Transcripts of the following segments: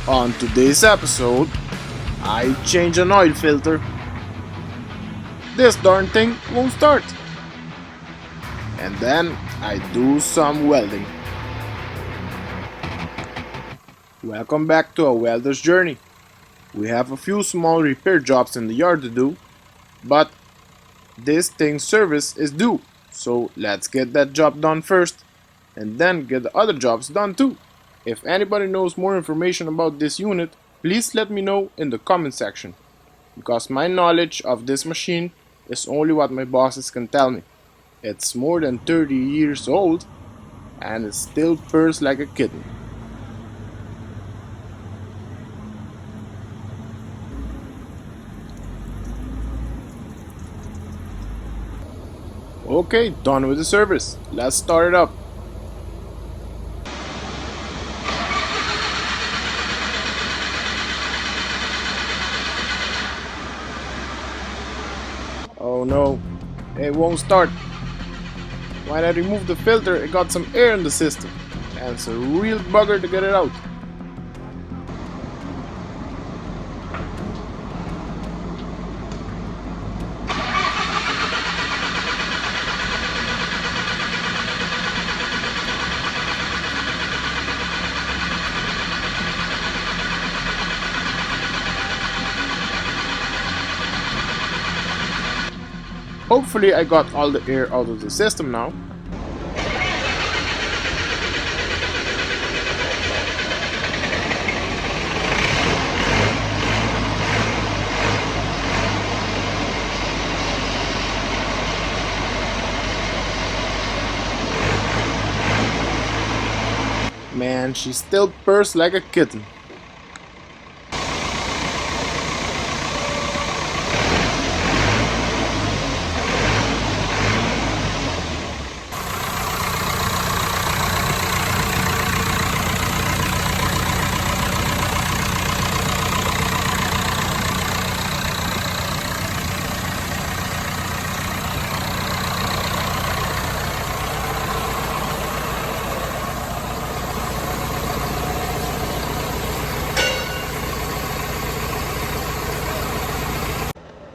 On today's episode, I change an oil filter. This darn thing won't start. And then I do some welding. Welcome back to a welder's journey. We have a few small repair jobs in the yard to do, but this thing's service is due. So let's get that job done first, and then get the other jobs done too. If anybody knows more information about this unit, please let me know in the comment section, because my knowledge of this machine is only what my bosses can tell me. It's more than 30 years old and it still purrs like a kitten. Okay, done with the service. Let's start it up. Oh no, it won't start. When I removed the filter, it got some air in the system, and it's a real bugger to get it out. Hopefully I got all the air out of the system now. Man, she still purrs like a kitten.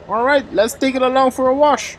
Alright, let's take it along for a wash.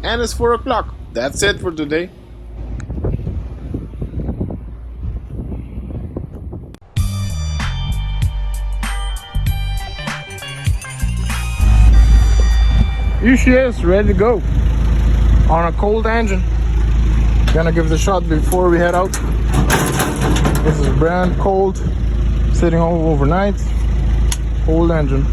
And it's 4 o'clock. That's it for today. Here she is, ready to go. On a cold engine. Gonna give it a shot before we head out. This is brand cold. Sitting home overnight. Cold engine.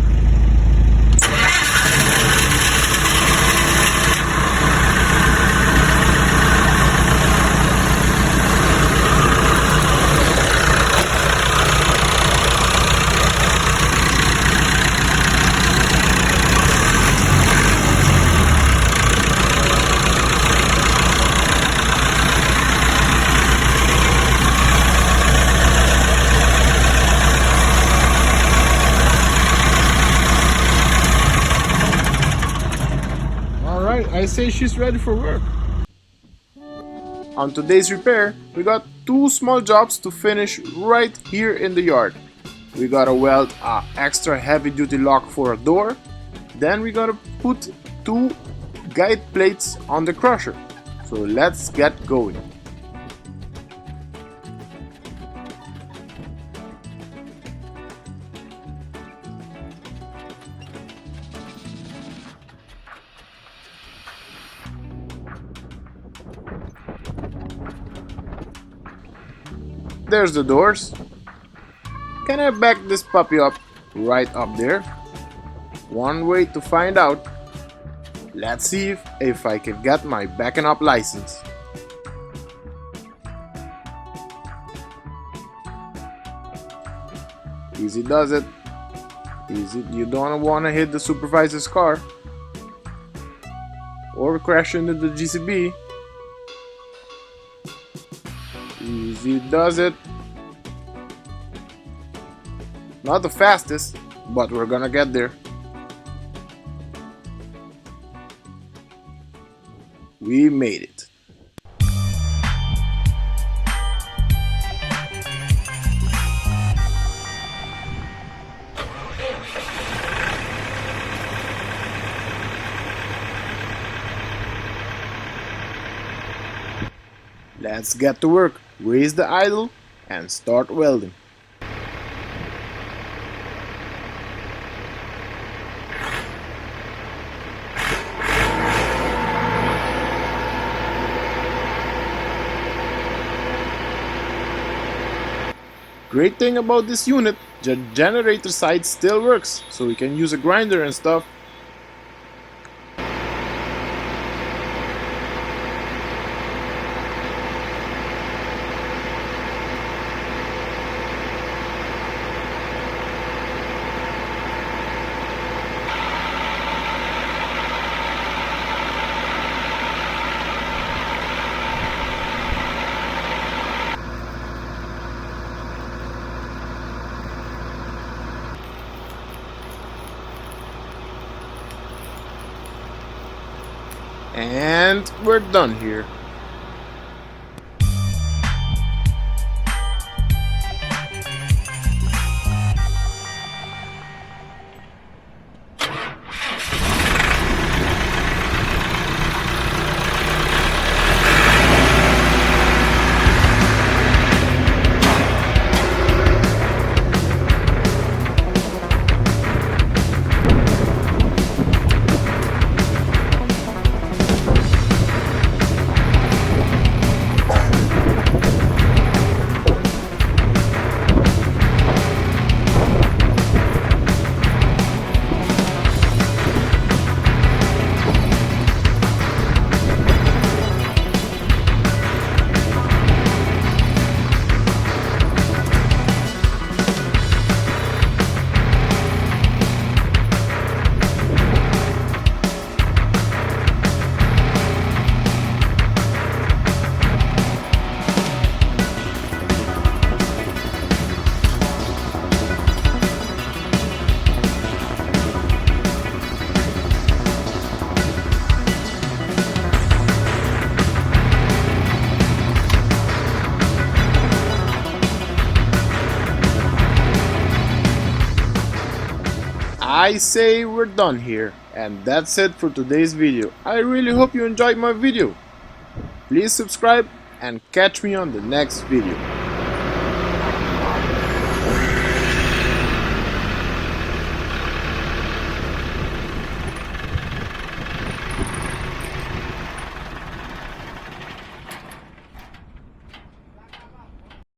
I say she's ready for work. On today's repair, we got 2 small jobs to finish right here in the yard. We gotta weld an extra heavy duty lock for a door. Then we gotta put 2 guide plates on the crusher. So let's get going. There's the doors. Can I back this puppy up right up there? One way to find out Let's see if I can get my backing up license. Easy does it. Easy. You don't want to hit the supervisor's car or crash into the GCB. Easy does it. Not the fastest, but we're gonna get there. We made it. Let's get to work. Raise the idle and start welding. Great thing about this unit, the generator side still works, so we can use a grinder and stuff. And we're done here. I say we're done here, and that's it for today's video. I really hope you enjoyed my video. Please subscribe and catch me on the next video.